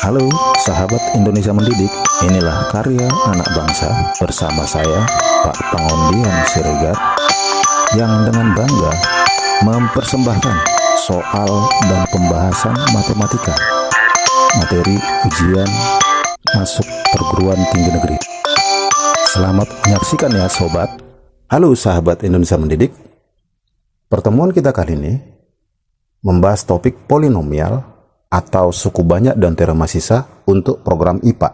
Halo sahabat Indonesia Mendidik, inilah karya anak bangsa bersama saya Pak Pangondian Siregar yang dengan bangga mempersembahkan soal dan pembahasan matematika materi ujian masuk perguruan tinggi negeri. Selamat menyaksikan ya sobat. Halo sahabat Indonesia Mendidik, pertemuan kita kali ini membahas topik polinomial atau suku banyak dan teorema sisa untuk program IPA.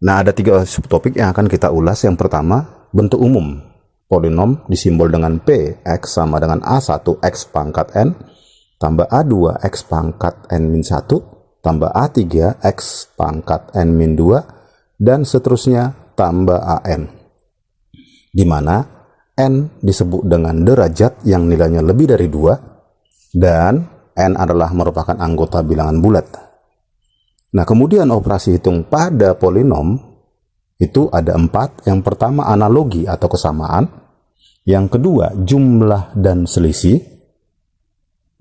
Nah, ada 3 subtopik yang akan kita ulas. Yang pertama, bentuk umum polinom disimbol dengan P, X sama dengan A1 X pangkat N tambah A2 X pangkat N-1 tambah A3 X pangkat N-2 dan seterusnya tambah AN, di mana N disebut dengan derajat yang nilainya lebih dari 2 dan N adalah merupakan anggota bilangan bulat. Nah, kemudian operasi hitung pada polinom itu ada 4. Yang pertama analogi atau kesamaan. Yang kedua jumlah dan selisih.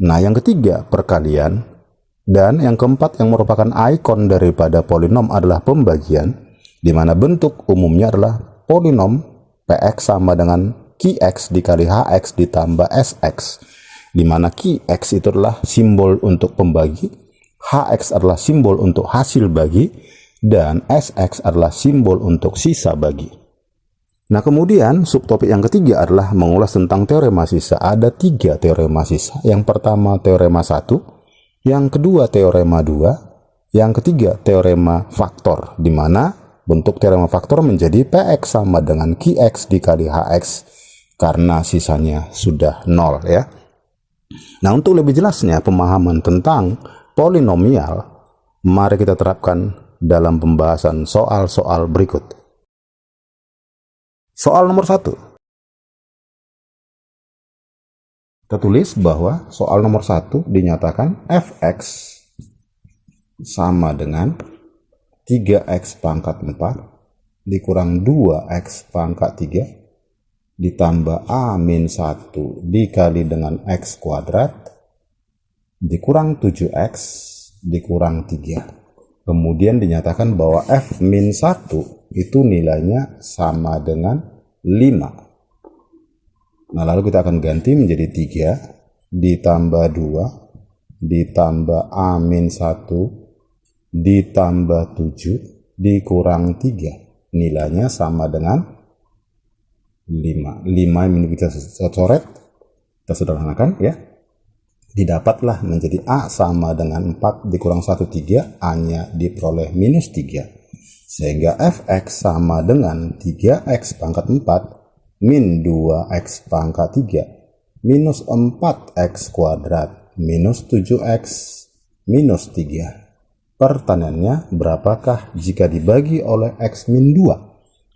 Nah, yang ketiga perkalian. Dan yang keempat yang merupakan ikon daripada polinom adalah pembagian, di mana bentuk umumnya adalah polinom Px sama dengan Qx dikali Hx ditambah Sx, di mana Qx itu adalah simbol untuk pembagi, Hx adalah simbol untuk hasil bagi, dan Sx adalah simbol untuk sisa bagi. Nah, kemudian subtopik yang ketiga adalah mengulas tentang teorema sisa. Ada 3 teorema sisa. Yang pertama teorema 1, yang kedua teorema 2, yang ketiga teorema faktor, di mana bentuk teorema faktor menjadi Px sama dengan Qx dikali Hx karena sisanya sudah 0 ya. Nah, untuk lebih jelasnya pemahaman tentang polinomial, mari kita terapkan dalam pembahasan soal-soal berikut. Soal nomor 1. Kita tulis bahwa soal nomor 1 dinyatakan fx sama dengan 3x pangkat 4 dikurang 2x pangkat 3 ditambah A-1 dikali dengan X kuadrat dikurang 7X dikurang 3. Kemudian dinyatakan bahwa F-1 itu nilainya sama dengan 5. Nah, lalu kita akan ganti menjadi 3 ditambah 2 ditambah A-1 ditambah 7 dikurang 3. Nilainya sama dengan 5 ini kita coret, kita sederhanakan ya. Didapatlah menjadi A sama dengan 4 dikurang 1 3, A-nya diperoleh minus 3. Sehingga Fx sama dengan 3x pangkat 4 min 2x pangkat 3 minus 4x kuadrat minus 7x minus 3. Pertanyaannya, berapakah jika dibagi oleh x min 2?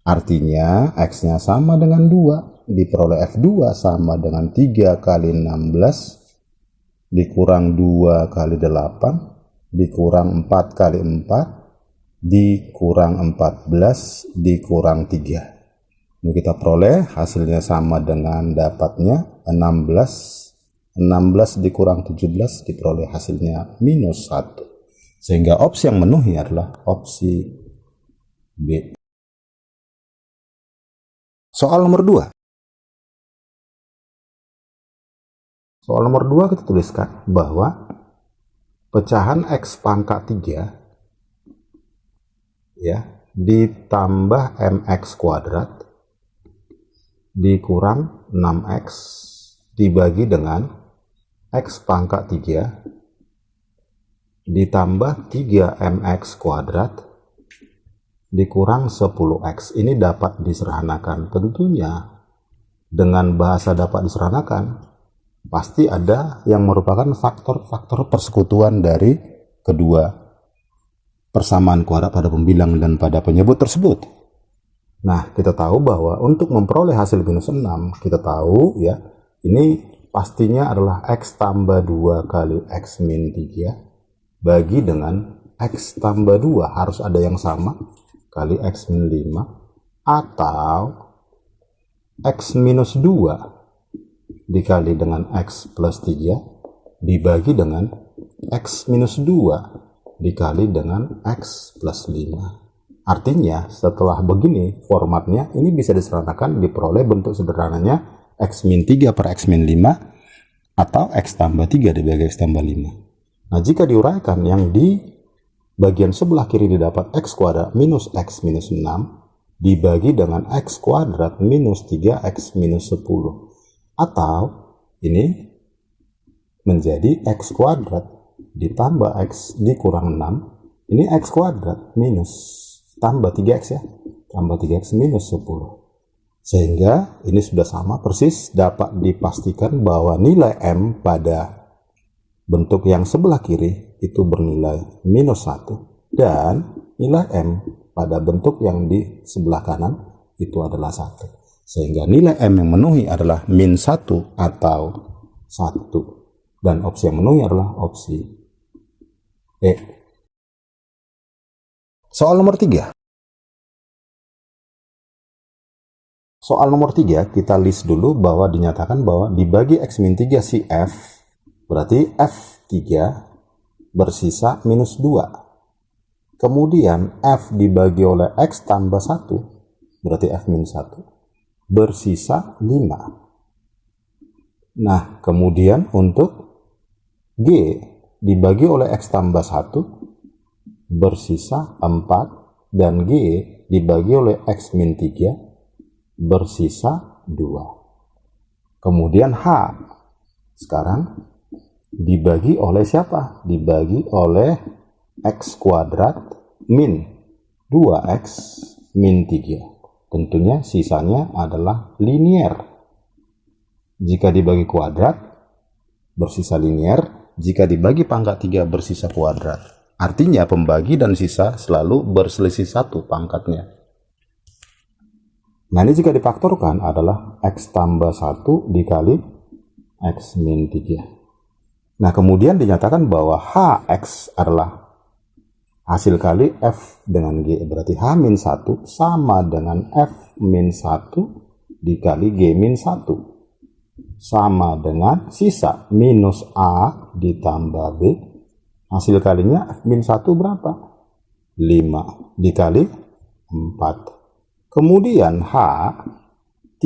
Artinya X-nya sama dengan 2, diperoleh F2 sama dengan 3 kali 16, dikurang 2 kali 8, dikurang 4 kali 4, dikurang 14, dikurang 3. Ini kita peroleh hasilnya sama dengan dapatnya 16. 16 dikurang 17 diperoleh hasilnya minus 1. Sehingga opsi yang memenuhi adalah opsi B. Soal nomor 2. Soal nomor 2 kita tuliskan bahwa pecahan X pangkat 3 ya ditambah MX kuadrat dikurang 6X dibagi dengan X pangkat 3 ditambah 3MX kuadrat dikurang 10x. Ini dapat disederhanakan. Tentunya dengan bahasa dapat disederhanakan pasti ada yang merupakan faktor-faktor persekutuan dari kedua persamaan kuadrat pada pembilang dan pada penyebut tersebut. Nah, kita tahu bahwa untuk memperoleh hasil minus 6, kita tahu ya, ini pastinya adalah X tambah 2 kali X min 3 bagi dengan X tambah 2 harus ada yang sama kali X min 5 atau X minus 2 dikali dengan X plus 3 dibagi dengan X minus 2 dikali dengan X plus 5. Artinya setelah begini formatnya, ini bisa disederhanakan, diperoleh bentuk sederhananya X min 3 per X min 5 atau X tambah 3 dibagi X tambah 5. Nah, jika diuraikan, yang di bagian sebelah kiri didapat X kuadrat minus X minus 6 dibagi dengan X kuadrat minus 3X minus 10. Atau ini menjadi X kuadrat ditambah X dikurang 6. Ini X kuadrat minus tambah 3X ya. Tambah 3X minus 10. Sehingga ini sudah sama persis, dapat dipastikan bahwa nilai M pada bentuk yang sebelah kiri itu bernilai minus 1. Dan nilai M pada bentuk yang di sebelah kanan itu adalah 1. Sehingga nilai M yang memenuhi adalah min 1 atau 1. Dan opsi yang memenuhi adalah opsi E. Soal nomor 3. Soal nomor 3 kita list dulu bahwa dinyatakan bahwa dibagi X min 3 si F, berarti F3 bersisa minus 2. Kemudian F dibagi oleh X tambah 1, berarti F min 1. Bersisa 5. Nah, kemudian untuk G dibagi oleh X tambah 1 bersisa 4, dan G dibagi oleh X min 3 bersisa 2. Kemudian H sekarang dibagi oleh siapa? Dibagi oleh X kuadrat min 2X min 3. Tentunya sisanya adalah linier. Jika dibagi kuadrat, bersisa linier. Jika dibagi pangkat 3, bersisa kuadrat. Artinya pembagi dan sisa selalu berselisih 1 pangkatnya. Nah, ini jika difaktorkan adalah X tambah 1 dikali X min 3. Nah, kemudian dinyatakan bahwa HX adalah hasil kali F dengan G, berarti H min 1 sama dengan F min 1 dikali G min 1 sama dengan sisa minus A ditambah B. Hasil kalinya F min 1 berapa? 5 dikali 4. Kemudian H3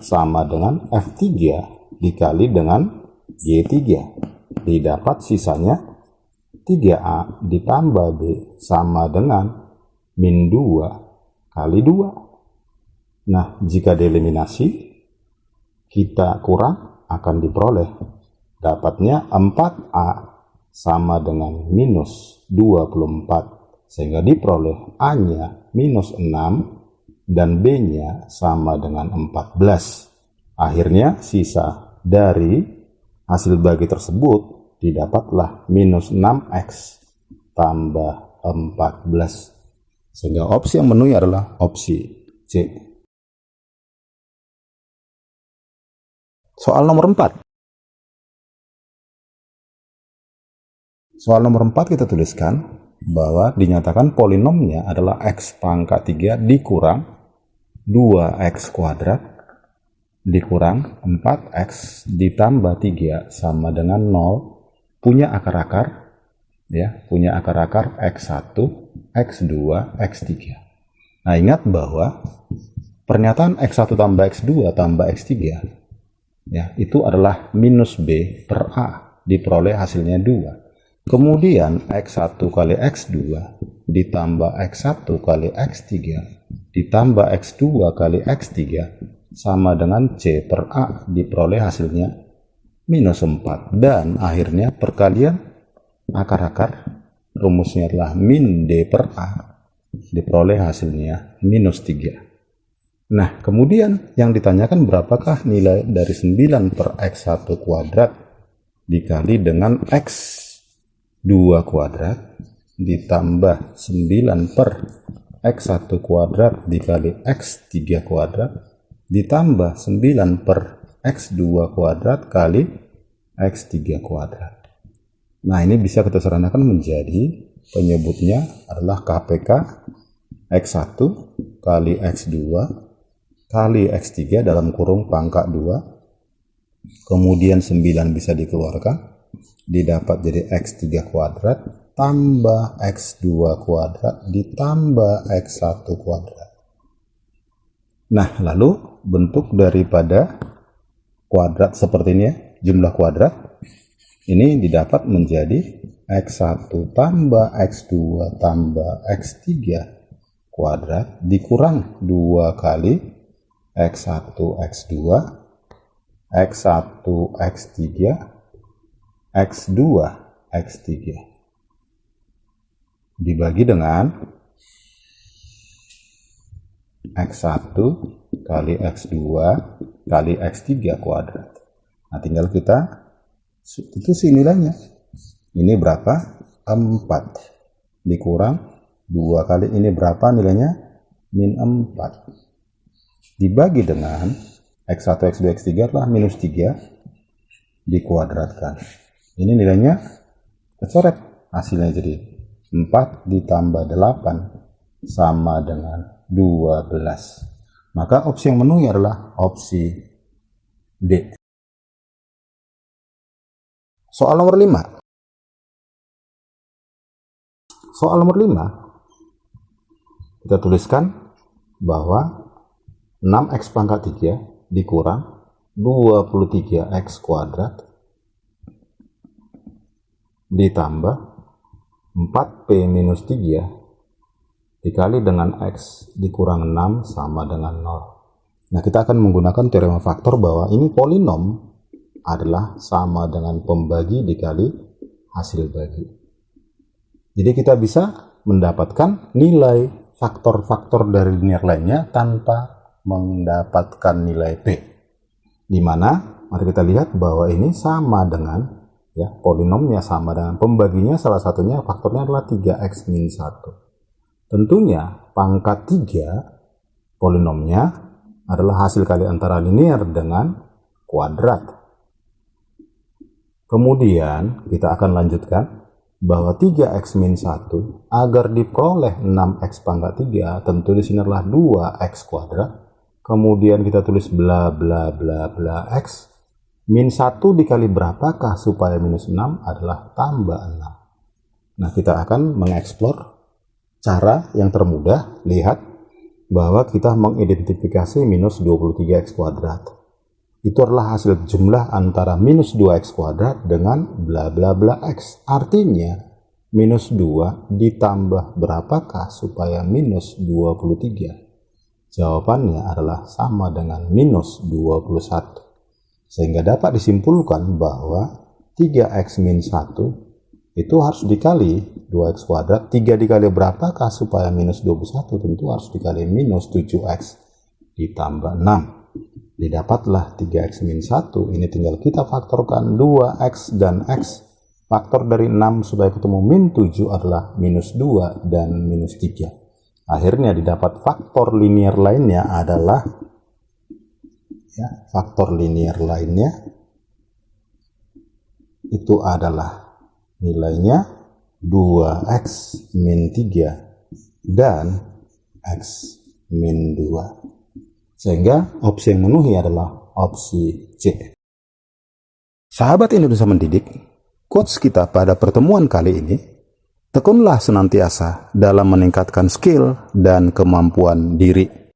sama dengan F3 dikali dengan G3. Didapat sisanya 3A ditambah B sama dengan min 2 kali 2. Nah, jika dieliminasi, kita kurang akan diperoleh. Dapatnya 4A sama dengan minus 24. Sehingga diperoleh A-nya minus 6 dan B-nya sama dengan 14. Akhirnya sisa dari hasil bagi tersebut didapatlah minus 6X tambah 14. Sehingga opsi yang memenuhi adalah opsi C. Soal nomor 4. Soal nomor 4 kita tuliskan bahwa dinyatakan polinomnya adalah X pangkat 3 dikurang 2X kuadrat dikurang 4X ditambah 3 sama dengan 0. Punya akar-akar ya, punya akar-akar X1, X2, X3. Nah, ingat bahwa pernyataan X1 tambah X2 tambah X3 ya, itu adalah minus B per A, diperoleh hasilnya 2. Kemudian X1 kali X2 ditambah X1 kali X3 ditambah X2 kali X3 sama dengan C per A, diperoleh hasilnya minus 4. Dan akhirnya perkalian akar-akar, rumusnya adalah min D per A, diperoleh hasilnya minus 3. Nah, kemudian yang ditanyakan berapakah nilai dari 9 per X1 kuadrat dikali dengan X2 kuadrat ditambah 9 per X1 kuadrat dikali X3 kuadrat ditambah 9 per X2 kuadrat kali X3 kuadrat. Nah, ini bisa kita sederhanakan menjadi penyebutnya adalah KPK X1 kali X2 kali X3 dalam kurung pangkat 2. Kemudian 9 bisa dikeluarkan, didapat jadi X3 kuadrat tambah X2 kuadrat ditambah X1 kuadrat. Nah, lalu bentuk daripada kuadrat seperti ini ya, jumlah kuadrat ini didapat menjadi X1 tambah X2 tambah X3 kuadrat dikurang 2 kali X1 X2 X1 X3 X2 X3 dibagi dengan X1 kali X2 kali X3 kuadrat. Nah, tinggal kita substitusi nilainya. Ini berapa? 4 dikurang 2 kali ini berapa nilainya? Min 4 dibagi dengan X1 X2 X3 adalah minus 3 dikuadratkan. Ini nilainya kecoret, hasilnya jadi 4 ditambah 8 sama dengan 12. Maka opsi yang memenuhi adalah opsi D. Soal nomor 5. Soal nomor 5 kita tuliskan bahwa 6x pangkat 3 dikurang 23x kuadrat ditambah 4p minus 3 dikali dengan x dikurang 6 sama dengan 0. Nah, kita akan menggunakan teorema faktor bahwa ini polinom adalah sama dengan pembagi dikali hasil bagi. Jadi kita bisa mendapatkan nilai faktor-faktor dari linear lainnya tanpa mendapatkan nilai P. Di mana mari kita lihat bahwa ini sama dengan ya, polinomnya sama dengan pembaginya, salah satunya faktornya adalah 3x min 1. Tentunya pangkat 3 polinomnya adalah hasil kali antara linear dengan kuadrat. Kemudian kita akan lanjutkan bahwa 3x min 1 agar diperoleh 6x pangkat 3 tentu di sini adalah 2x kuadrat. Kemudian kita tulis bla bla bla bla x min 1 dikali berapakah supaya minus 6 adalah tambah 6. Nah, kita akan mengeksplor cara yang termudah. Lihat bahwa kita mengidentifikasi minus 23x kuadrat. Itu adalah hasil jumlah antara minus 2x kuadrat dengan bla bla bla x. Artinya minus 2 ditambah berapakah supaya minus 23? Jawabannya adalah sama dengan minus 21. Sehingga dapat disimpulkan bahwa 3x min 1 itu harus dikali 2x kuadrat. 3 dikali berapakah supaya minus 21? Tentu harus dikali minus 7x ditambah 6. Didapatlah 3x min 1. Ini tinggal kita faktorkan 2x dan x. Faktor dari 6 supaya ketemu min 7 adalah minus 2 dan minus 3. Akhirnya didapat faktor linear lainnya adalah faktor linear lainnya itu adalah nilainya 2x min 3 dan x min 2. Sehingga opsi yang memenuhi adalah opsi C. Sahabat Indonesia Mendidik, quotes kita pada pertemuan kali ini, tekunlah senantiasa dalam meningkatkan skill dan kemampuan diri.